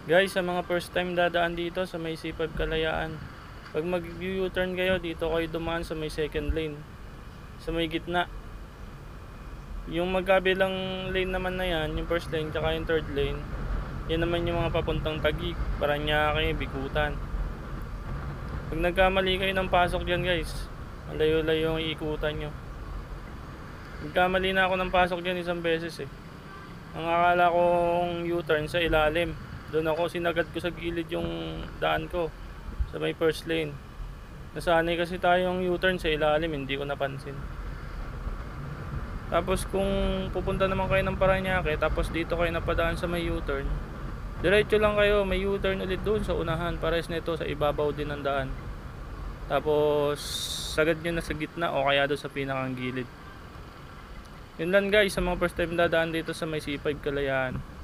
Guys, sa mga first time dadaan dito sa may C5 Kalayaan, pag mag-U-turn kayo, dito kayo dumaan sa may second lane, sa may gitna. Yung magkabilang lane naman na yan, yung first lane tsaka yung third lane, yan naman yung mga papuntang Taguig, Paranaque, Bikutan. Pag nagkamali kayo ng pasok dyan guys, malayo-layo yung iikutan nyo. Nagkamali na ako ng pasok dyan isang beses eh. Ang akala kong U-turn sa ilalim, doon ako sinagad ko sa gilid yung daan ko sa may first lane. Nasanay kasi tayong U-turn sa ilalim, hindi ko napansin. Tapos kung pupunta naman kayo ng Paranaque, tapos dito kayo napadaan sa may U-turn, diretso lang kayo, may U-turn ulit doon sa unahan, pares nito sa ibabaw din ng daan. Tapos sagad nyo na sa gitna o kaya doon sa pinakang gilid. Yun lang guys, sa mga first time dadaan dito sa may C5 Kalayaan.